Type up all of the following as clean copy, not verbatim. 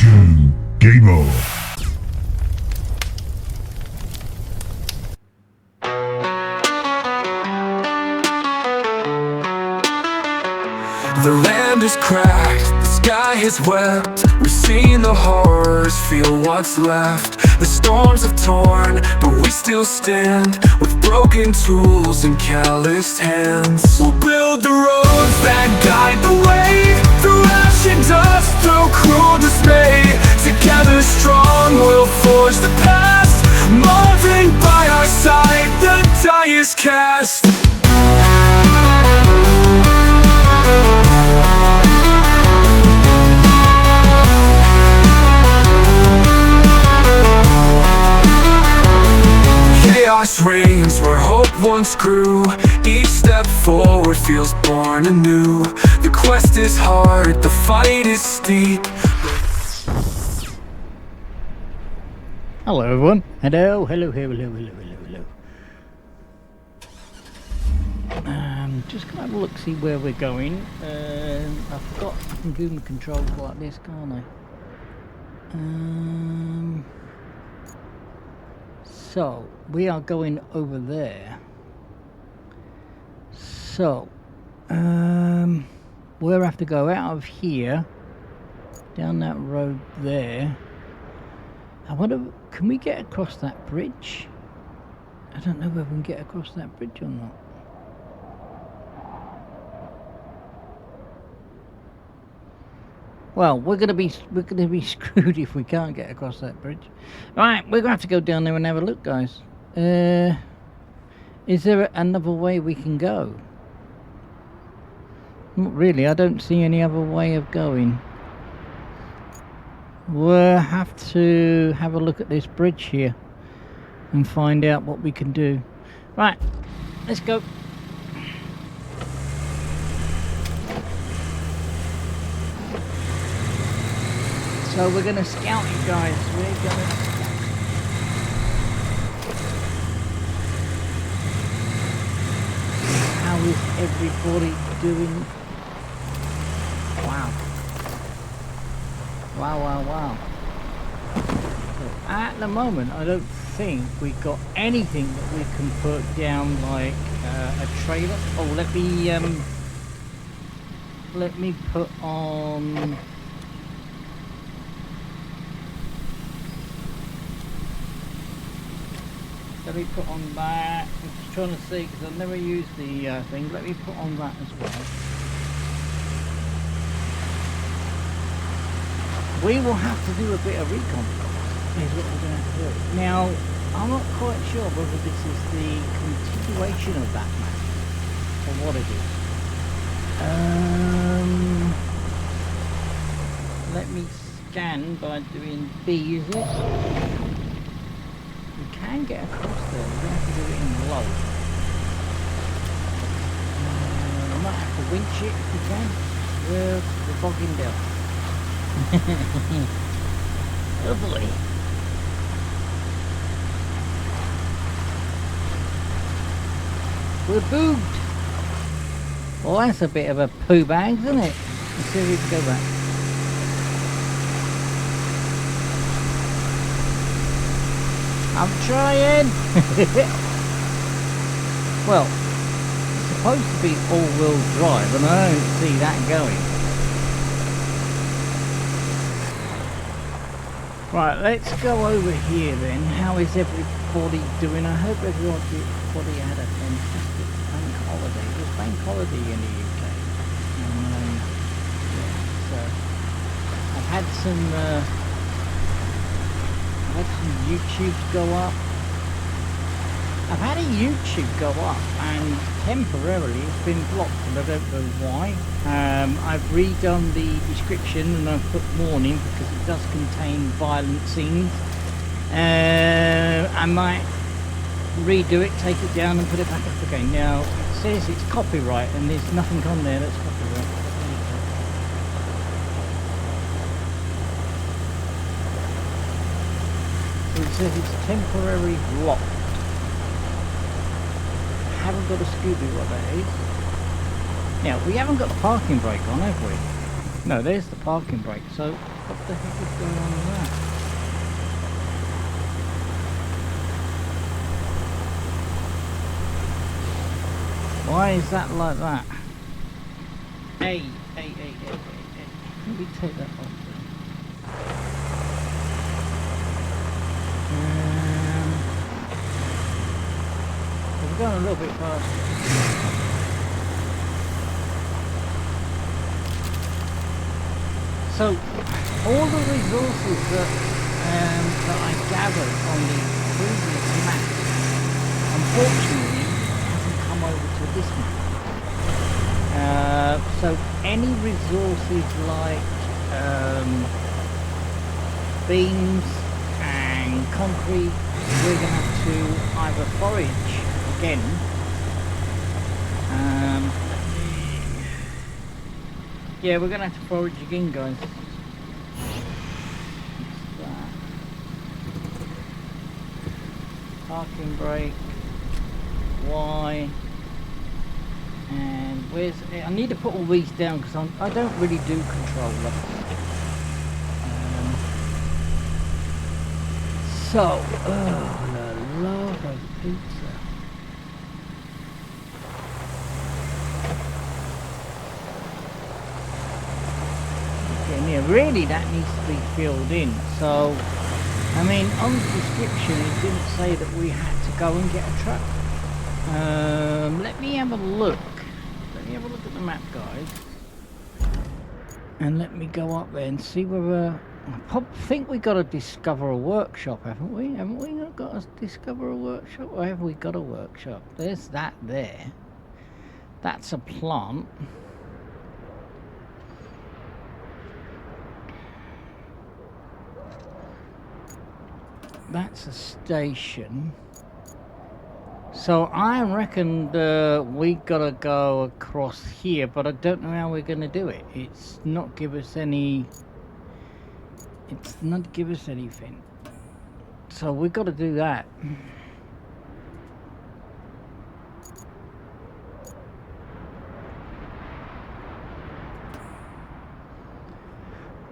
Action Gamer. The land is cracked, the sky is wept. We've seen the horrors, feel what's left. The storms have torn, but we still stand. With broken tools and calloused hands, we'll build the roads that guide the way. Through ash and dust, through cruel dismay. Together strong, we'll forge the past. Marvin by our side, the die is cast. Chaos reigns where hope once grew. Each step forward feels born anew. The quest is hard, the fight is steep. Hello everyone. Hello. Just gonna have a look, see where we're going. I forgot I can do my controls like this, can't I? So we are going over there. So we'll have to go out of here, down that road there. I wonder, can we get across that bridge? I don't know whether we can get across that bridge or not. Well, we're gonna be screwed if we can't get across that bridge. Right, we're gonna have to go down there and have a look, guys. Is there another way we can go? Not really. I don't see any other way of going. We'll have to have a look at this bridge here and find out what we can do. Right, let's go. So we're going to scout it, guys. We're going to scout. How is everybody doing? Wow. Wow. So at the moment, I don't think we've got anything that we can put down like a trailer. Oh, let me put on. Let me put on that. I'm just trying to see because I've never used the thing. Let me put on that as well. We will have to do a bit of recon. Is what we're going to have to do. Now, I'm not quite sure whether this is the continuation of that map or what it is. Let me scan by doing B, is it? We can get across there, we're going to have to do it in low. I might have to winch it if we can. We're bogging down. Oh boy. We're booged. Well, that's a bit of a poo bag, isn't it? Let's see if we can go back. I'm trying! Well, it's supposed to be all-wheel drive and I don't see that going. Right, let's go over here then. How is everybody doing? I hope everybody had a fantastic bank holiday. It was bank holiday in the UK. Yeah, so I've had some YouTubes go up. I've had a YouTube go up and temporarily it's been blocked and I don't know why. I've redone the description and I've put warning because it does contain violent scenes. I might redo it, take it down and put it back up again. Now it says it's copyright and there's nothing on there that's copyright. It says it's temporary locked. I haven't got a Scooby what that is. Now we haven't got the parking brake on, have we? No, there's the parking brake. So what the heck is going on with that? Why is that like that? Hey. Let me take that off then. We're going a little bit faster. So, all the resources that I gathered on the previous map, unfortunately, hasn't come over to this map. So, any resources like beams and concrete, we're going to have to either forage again. Yeah, we're gonna have to forage again, guys. Parking brake. Y. And where's... I need to put all these down because I don't really do controller. So, the love of pizza. Yeah, really that needs to be filled in. So, I mean, on the description it didn't say that we had to go and get a truck. Let me have a look. Let me have a look at the map, guys. And let me go up there and see whether... I think we got to discover a workshop, haven't we? Haven't we got to discover a workshop? Or have we got a workshop? There's that there. That's a plant. That's a station. So I reckon we gotta go across here, but I don't know how we're gonna do it. It's not give us any. It's not give us anything. So we gotta do that.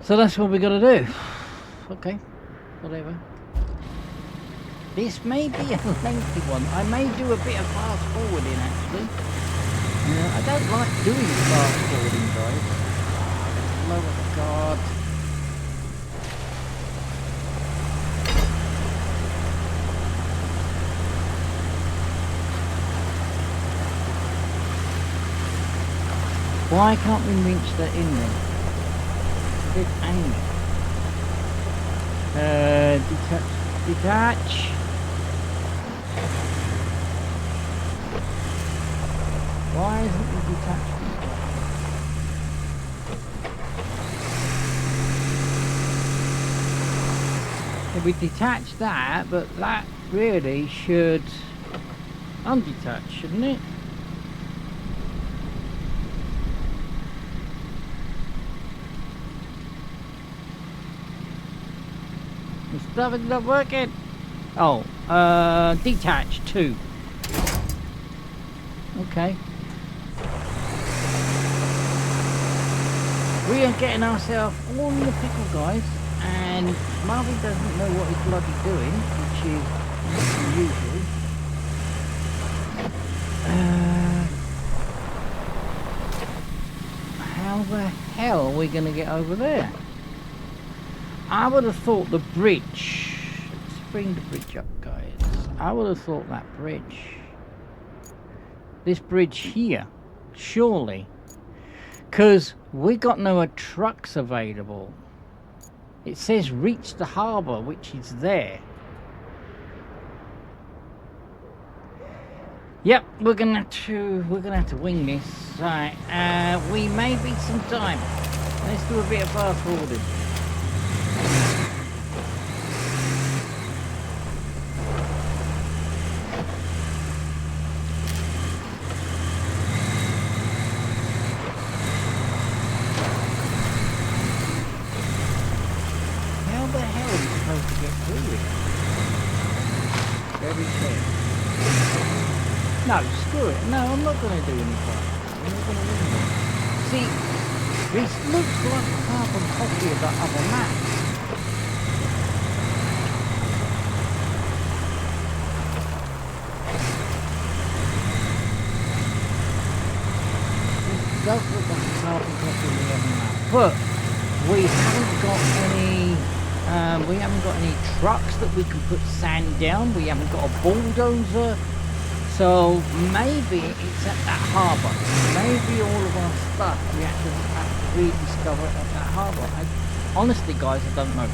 So that's what we gotta do. Okay, whatever. This may be a lengthy one. I may do a bit of fast forwarding actually. I don't like doing fast forwarding, guys. Lower the guard. Why can't we winch that in then? Bit angry. Detach. Why isn't the detachment? If we detach that, but that really should undetach, shouldn't it? The stuff is not working. Oh, detach 2. Okay. We are getting ourselves all in the pickle, guys, and Marvin doesn't know what he's bloody doing, which is unusual. How the hell are we going to get over there? I would have thought the bridge... Let's bring the bridge up, guys. I would have thought that bridge... This bridge here, surely. Because we got no trucks available. It says reach the harbour, which is there. Yep, we're gonna have to wing this. Right, we may beat some time. Let's do a bit of fast forwarding. No, screw it. No, I'm not going to do any fire. I'm not going to win. See, This looks like a carbon copy of that other map. This does look like a carbon copy of the other map. But we haven't got any trucks that we can put sand down. We haven't got a bulldozer. So maybe it's at that harbour. Maybe all of our stuff we have to rediscover it at that harbour. Honestly, guys, I don't know.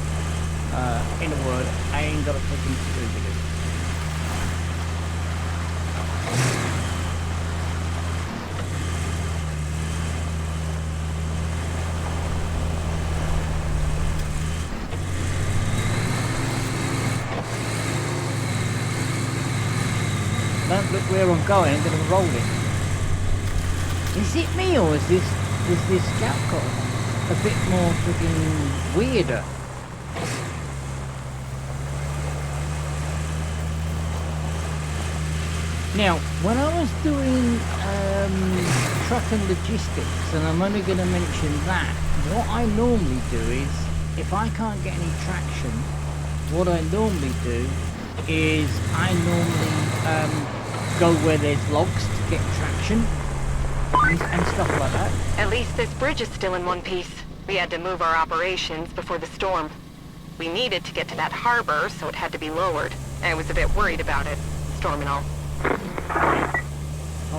In a word, I ain't got a fucking clue with it. Don't look where I'm going, I'm going to roll it. Is it me or is this scout car a bit more freaking weirder? Now, when I was doing truck and logistics, and I'm only going to mention that, what I normally do is, if I can't get any traction, what I normally do is I normally go where there's logs to get traction and stuff like that. At least this bridge is still in one piece. We had to move our operations before the storm. We needed to get to that harbor, so it had to be lowered. I was a bit worried about it, storm and all.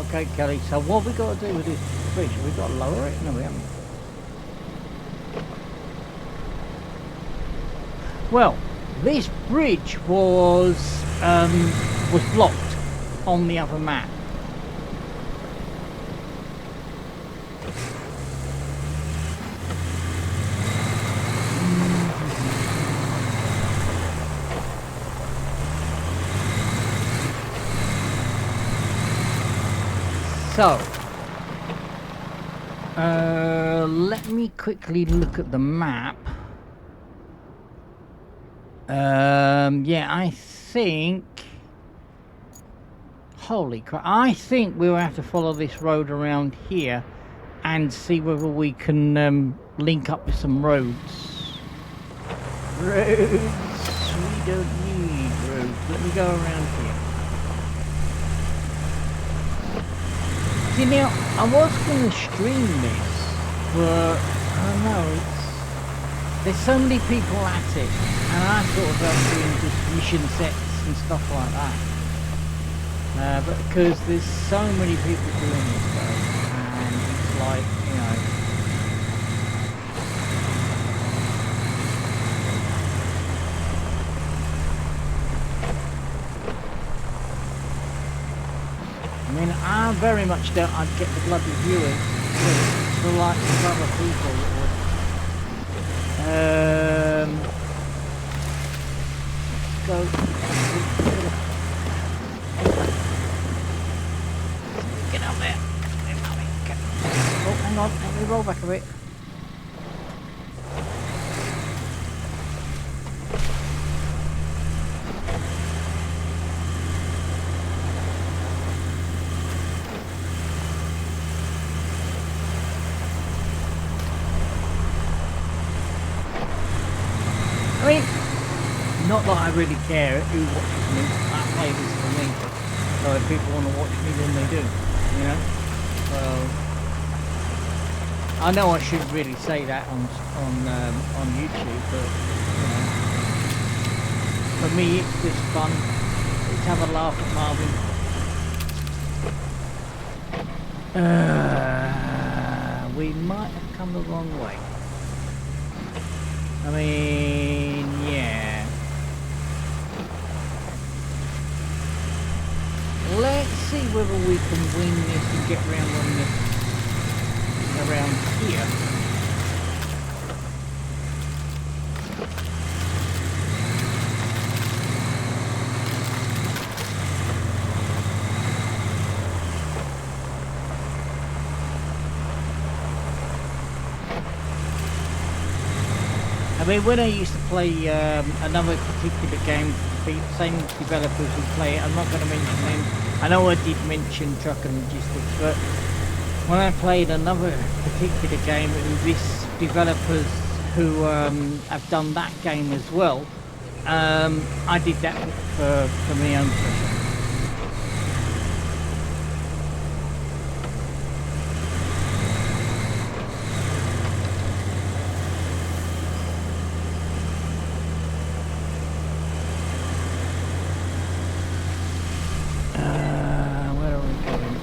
Okay, Kelly, so what have we got to do with this bridge? Have we got to lower it? No, we haven't. Well, this bridge was blocked on the other map. So, let me quickly look at the map. Yeah, I think... Holy crap, I think we'll have to follow this road around here and see whether we can link up with some roads. Roads, we don't need roads. Let me go around here. See now, I was going to stream this, but I don't know, there's so many people at it, and I thought about doing just mission sets and stuff like that. But because there's so many people doing this though, and it's like, you know, I mean, I very much doubt I'd get the bloody viewers for like of other people that would. Go. Get up there. Oh, hang on. Let me roll back a bit. I mean, not that I really care who watches me. I play this for me. So if people want to watch me, then they do. You know. So I know I shouldn't really say that on YouTube, but you know, for me it's just fun. Let's have a laugh at Marvin. We might have come the wrong way. I mean, yeah. Let's see whether we can win this and get around on this around here. I mean, when I used to play another particular game, the same developers who play it, I'm not going to mention names. I know I did mention Truck and Logistics, but when I played another particular game with this developers who have done that game as well, I did that for my own pleasure. Where are we going?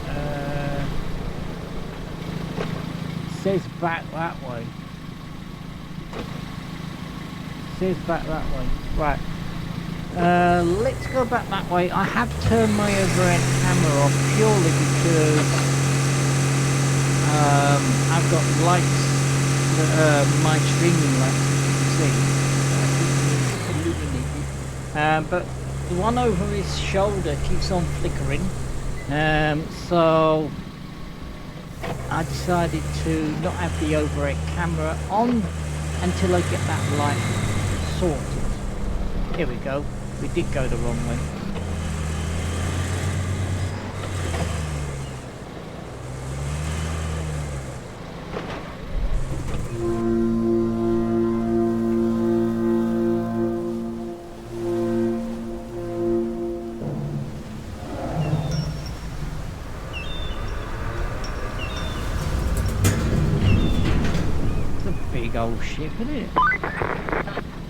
Says back that way. Says back that way. Right. Let's go back that way. I have turned my overhead camera off purely because I've got lights, my streaming lights, as you can see, illuminated. But the one over his shoulder keeps on flickering. So I decided to not have the overhead camera on until I get that light sorted. Here we go. We did go the wrong way. It's a big old ship, isn't it?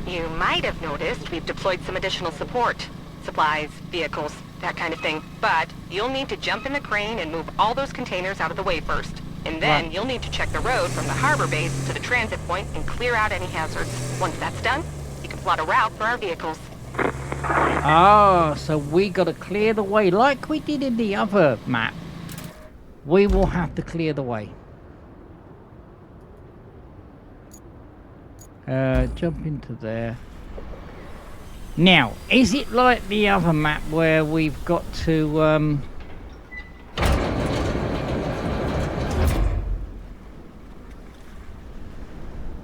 You might have noticed we've deployed some additional support. Supplies, vehicles, that kind of thing. But you'll need to jump in the crane and move all those containers out of the way first. And then you'll need to check the road from the harbor base to the transit point and clear out any hazards. Once that's done, you can plot a route for our vehicles. Ah, so we got to clear the way like we did in the other map. We will have to clear the way. Jump into there. Now, is it like the other map where we've got to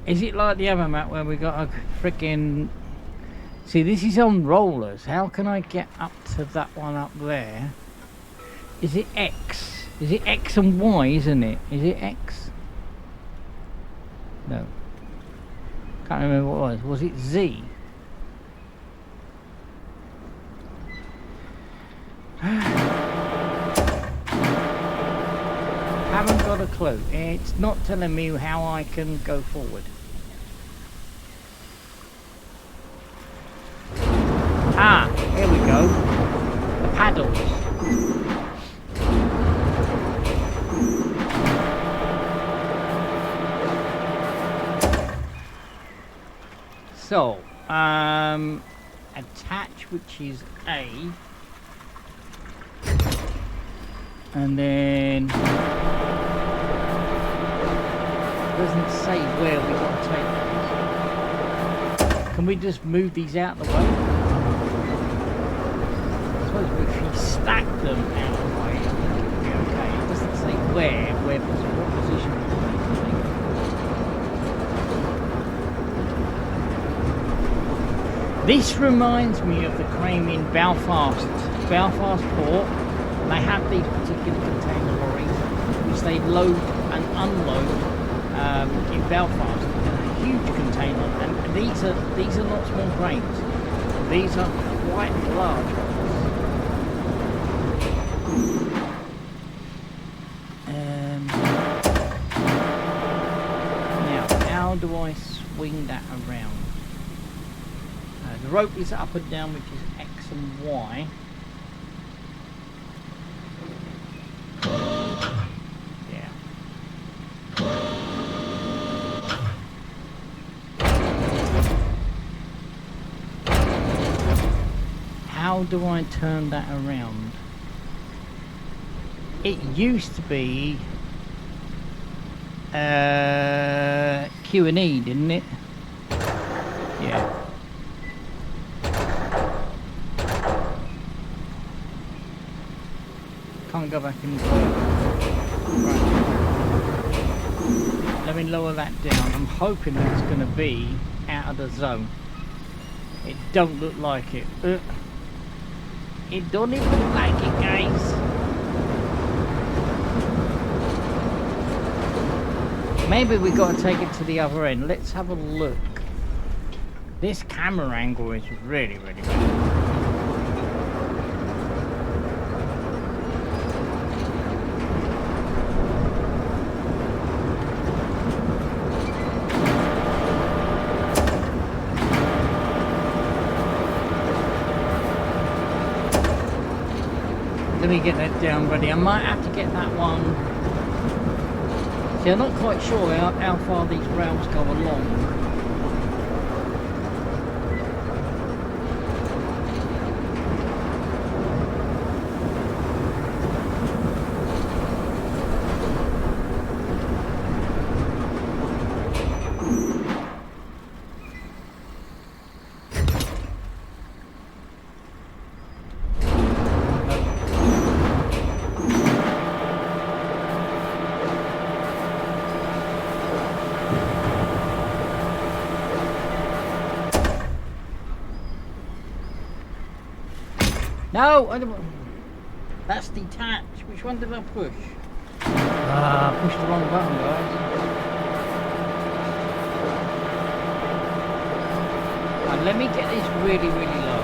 is it like the other map where we got a freaking... See, this is on rollers. How can I get up to that one up there? Is it X? Is it X and Y, isn't it? Is it X? No. Can't remember what it was. Was it Z? Haven't got a clue. It's not telling me how I can go forward. Ah, here we go. Paddles. So, attach, which is A, and then doesn't say where we got to take these. Can we just move these out of the way? I suppose if we stack them out of the way, I think it'll be okay. It doesn't say where what position we need to take. This reminds me of the crane in Belfast port. They have these particular container lorries which they load and unload in Belfast. A huge container, and these are not small cranes. These are quite large ones. Now, how do I swing that around? The rope is up and down, which is X and Y. Yeah. How do I turn that around? It used to be Q and E, didn't it? Yeah. Can't go back in. Right. Let me lower that down. I'm hoping that's going to be out of the zone. It don't look like it. It don't even look like it, guys. Maybe we got to take it to the other end. Let's have a look. This camera angle is really, really bad. Let me get that down, buddy. I might have to get that one. See, I'm not quite sure how far these rails go along. No, I don't. That's detached. Which one did I push? Ah, I pushed the wrong button, guys. Right, let me get this really, really low.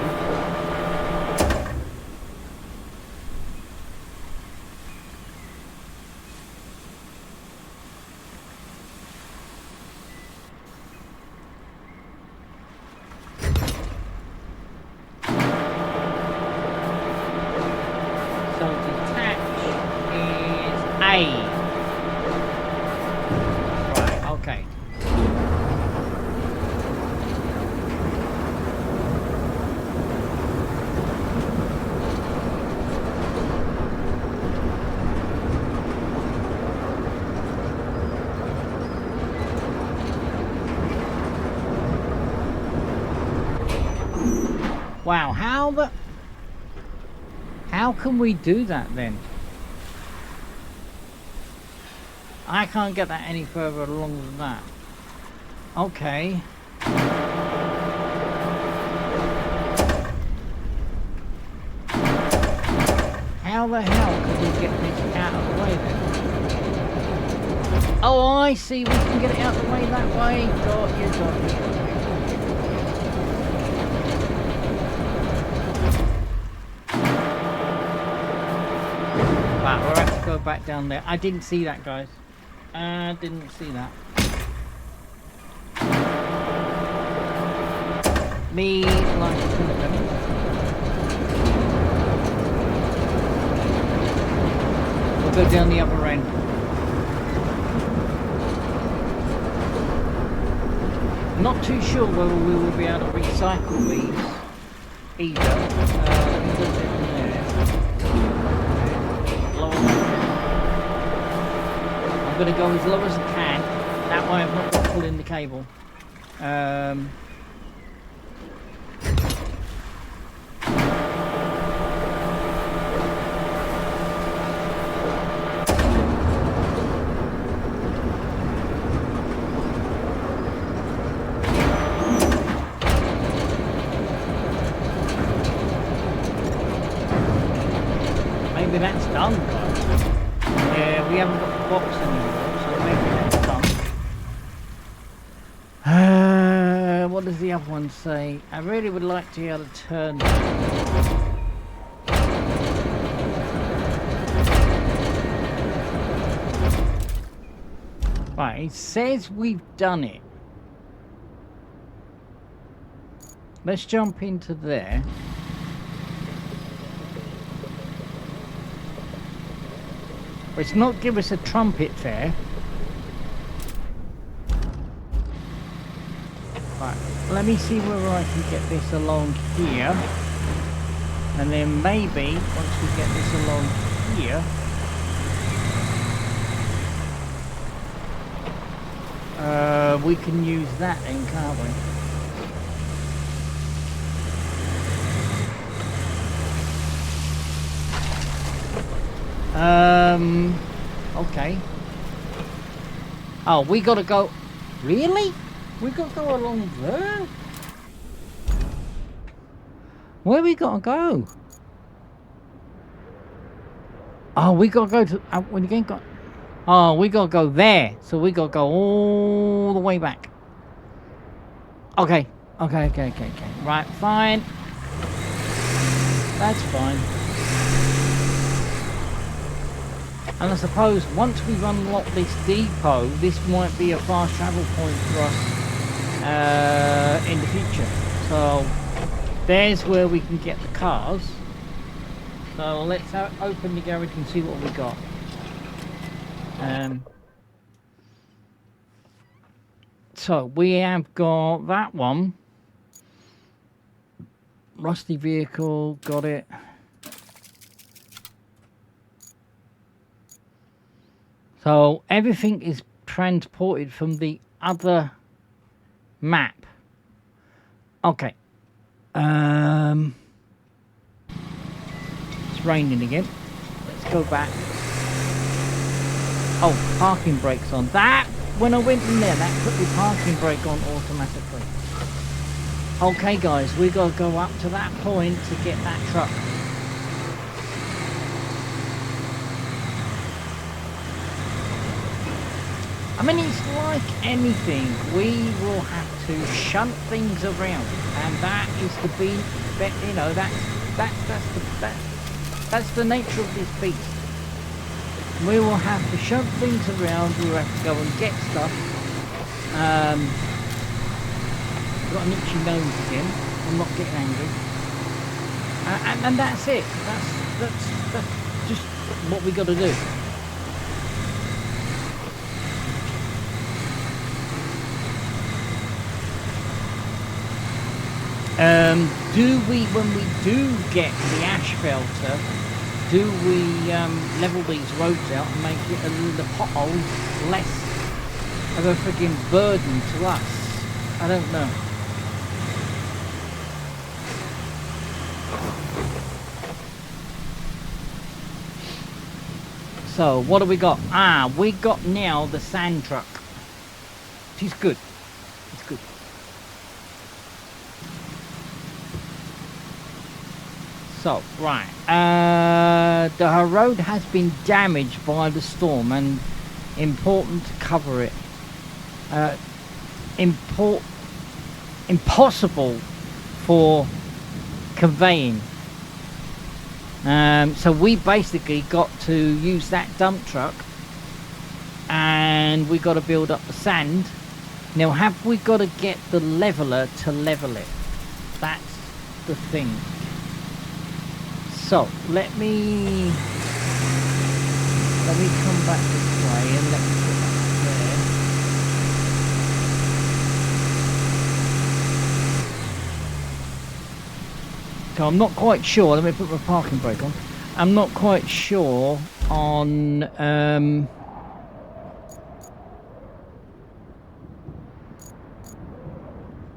Right, okay. Wow, how can we do that then? I can't get that any further along than that. Okay. How the hell can we get this out of the way then? Oh, I see. We can get it out of the way that way. Got you. Right, we'll have to go back down there. I didn't see that, guys. I didn't see that. Me like we'll go down the upper end. Not too sure whether we will be able to recycle these either. Let me put it in there. I'm going to go as low as I can. That way I've not got to pull in the cable. Maybe that's done, guys. Yeah, we haven't got the box anymore, so maybe that's done. What does the other one say? I really would like to be able to turn that. Right, it says we've done it. Let's jump into there. It's not give us a trumpet fair. Right, let me see whether I can get this along here. And then maybe, once we get this along here, we can use that then, can't we? Okay. Oh, we gotta go. Really? We gotta go along there? Where we gotta go? Oh, we gotta go to. We again got. Oh, we gotta go there. So we gotta go all the way back. Okay. Okay. Right, fine. That's fine. And I suppose once we've unlocked this depot, this might be a fast travel point for us in the future. So there's where we can get the cars. So let's open the garage and see what we got. So we have got that one. Rusty vehicle, got it. So everything is transported from the other map. Okay. It's raining again. Let's go back. Oh, parking brakes on. That, when I went in there, that put the parking brake on automatically. Okay guys, we gotta go up to that point to get that truck. I mean, it's like anything, we will have to shunt things around, and that is the you know, that's the nature of this beast. We will have to shunt things around. We will have to go and get stuff. Got an itchy nose again. I'm not getting angry. And that's it. That's just what we got to do. When we do get the ash filter, do we level these roads out and make it the potholes less of a frigging burden to us? I don't know. So what do we got? We got now the sand truck. She's good. It's good. So, right. The road has been damaged by the storm, and important to cover it. Impossible for conveying. So we basically got to use that dump truck, and we got to build up the sand. Now, have we got to get the leveler to level it? That's the thing. So let me come back this way and let me put that there. So I'm not quite sure. Let me put my parking brake on. I'm not quite sure on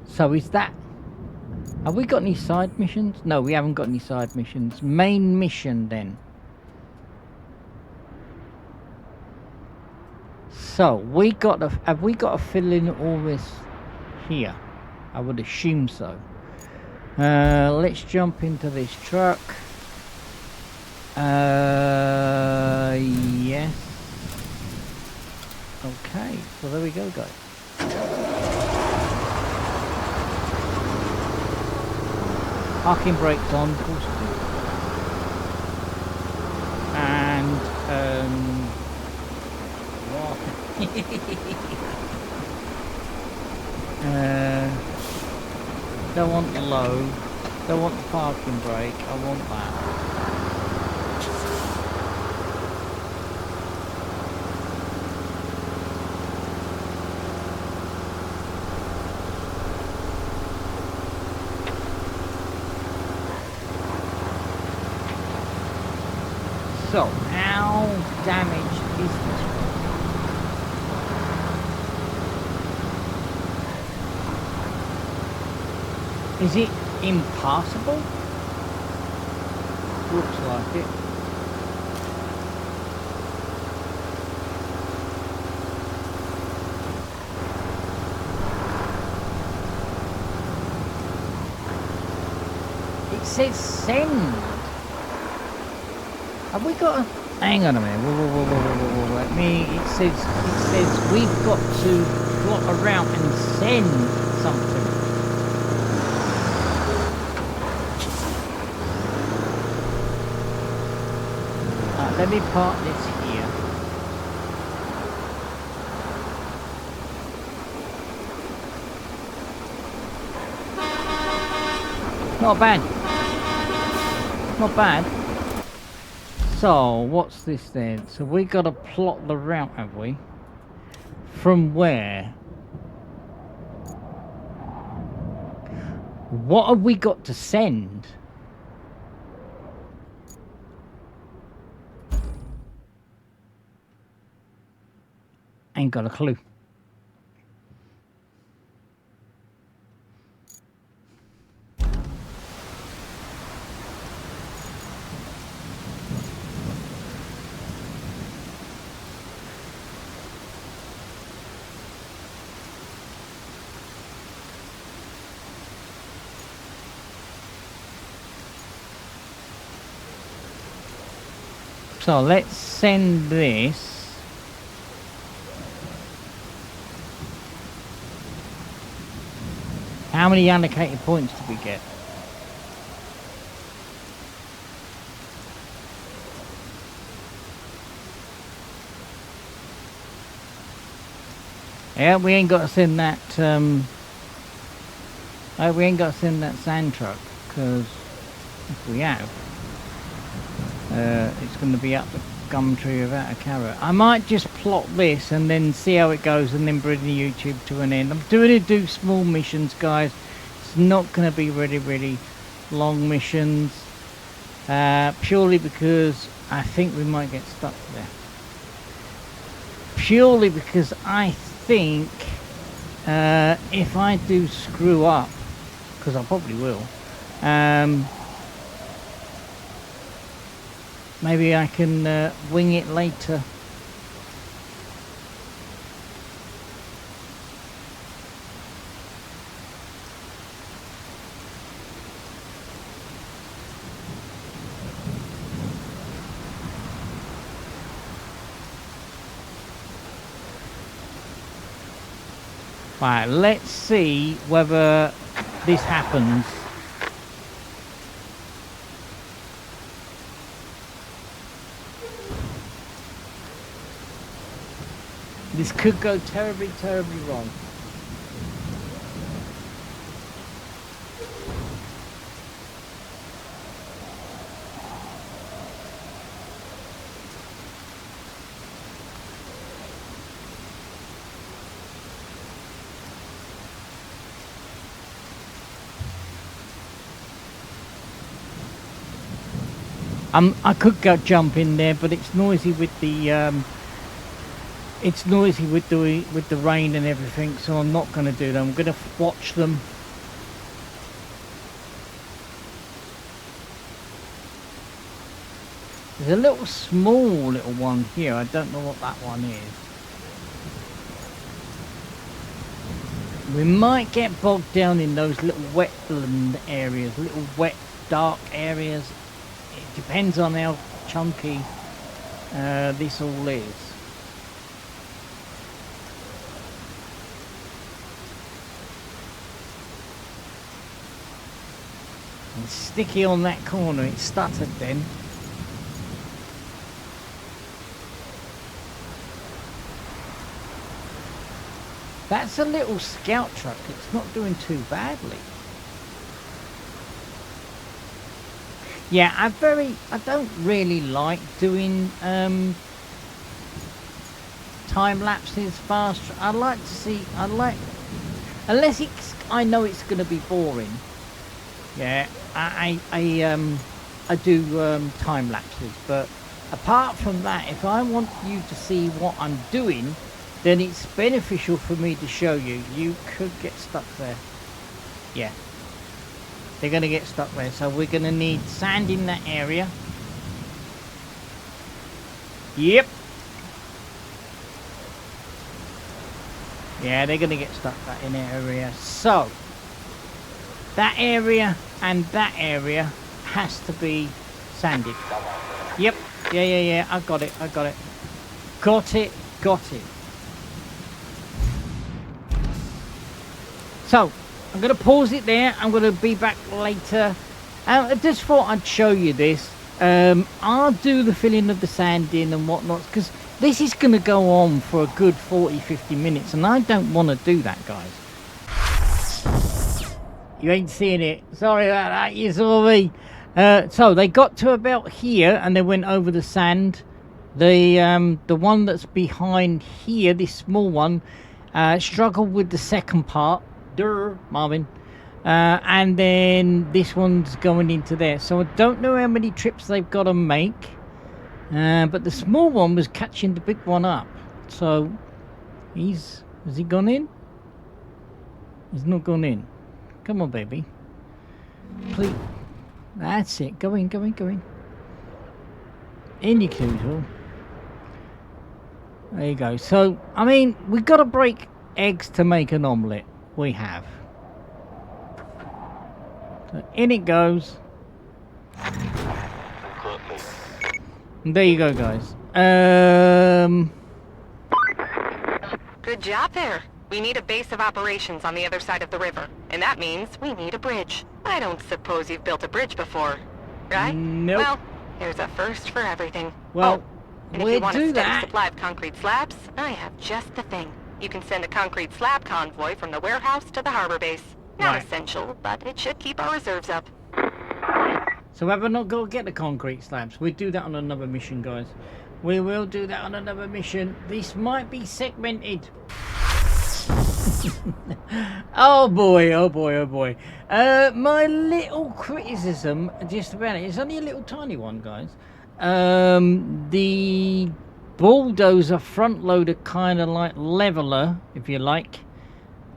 so is that, have we got any side missions? No, we haven't got any side missions. Main mission then. So we got to, have we got to fill in all this here? I would assume so. Let's jump into this truck. Yes. Okay, so there we go, guys. Parking brakes on, of course. And don't want the low, don't want the parking brake, I want that. So, how damaged is this one? Is it impassable? Looks like it. It says send. Have we got a... Hang on a minute. Whoa. Let me. It says we've got to plot a route and send something. Let me park this here. Not bad. Not bad. So, what's this then? So we got to plot the route, have we? From where? What have we got to send? Ain't got a clue. So let's send this. How many allocated points did we get? Yeah, we ain't got to send that. We ain't got to send that sand truck, because if we have, it's going to be up the gum tree without a carrot. I might just plot this and then see how it goes, and then bring the YouTube to an end. I'm do small missions, guys. It's not going to be really long missions, purely because I think we might get stuck there. Purely because I think if I do screw up, because I probably will, maybe I can wing it later. Right, let's see whether this happens. This could go terribly wrong. I could go jump in there, but it's noisy with the with the rain and everything, so I'm not going to do that. I'm going to watch them. There's a small little one here. I don't know what that one is. We might get bogged down in those little wetland areas, little wet, dark areas. It depends on how chunky this all is. And sticky on that corner, it stuttered then. That's a little scout truck, it's not doing too badly. Yeah, I don't really like doing time lapses fast. I like to see, unless I know it's going to be boring. Yeah, I do time lapses, but apart from that, if I want you to see what I'm doing, then it's beneficial for me to show you. You could get stuck there. Yeah. They're going to get stuck there, so we're going to need sand in that area. Yep. Yeah, they're going to get stuck in that area. So, that area and that area has to be sanded. Yep. Yeah. I got it. Got it. So, I'm going to pause it there. I'm going to be back later. I just thought I'd show you this. I'll do the filling of the sand in and whatnot, because this is going to go on for a good 40-50 minutes, and I don't want to do that, guys. You ain't seeing it. Sorry about that, you saw me. So they got to about here, and they went over the sand. The one that's behind here, this small one, struggled with the second part. Marvin. And then this one's going into there. So I don't know how many trips they've got to make. But the small one was catching the big one up. So has he gone in? He's not gone in. Come on, baby. Please. That's it. Go in. In you coozle. There you go. So, I mean, we've got to break eggs to make an omelette. We have. So in it goes. And there you go, guys. Good job there. We need a base of operations on the other side of the river, and that means we need a bridge. I don't suppose you've built a bridge before, right? Nope. Well, there's a first for everything. Well, and if you want a steady supply of concrete slabs, I have just the thing. You can send a concrete slab convoy from the warehouse to the harbor base. Not essential, but it should keep our reserves up. So have I not got to get the concrete slabs? We'll do that on another mission, guys. We will do that on another mission. This might be segmented. Oh boy. My little criticism just about it. It's only a little tiny one, guys. The bulldozer front loader kind of like leveler, if you like,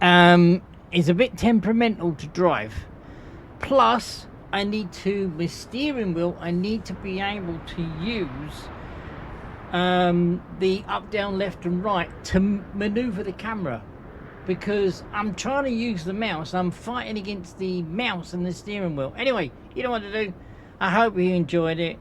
is a bit temperamental to drive. Plus, my steering wheel, I need to be able to use the up, down, left and right to maneuver the camera, because I'm trying to use the mouse. I'm fighting against the mouse and the steering wheel. Anyway, you know what to do. I hope you enjoyed it.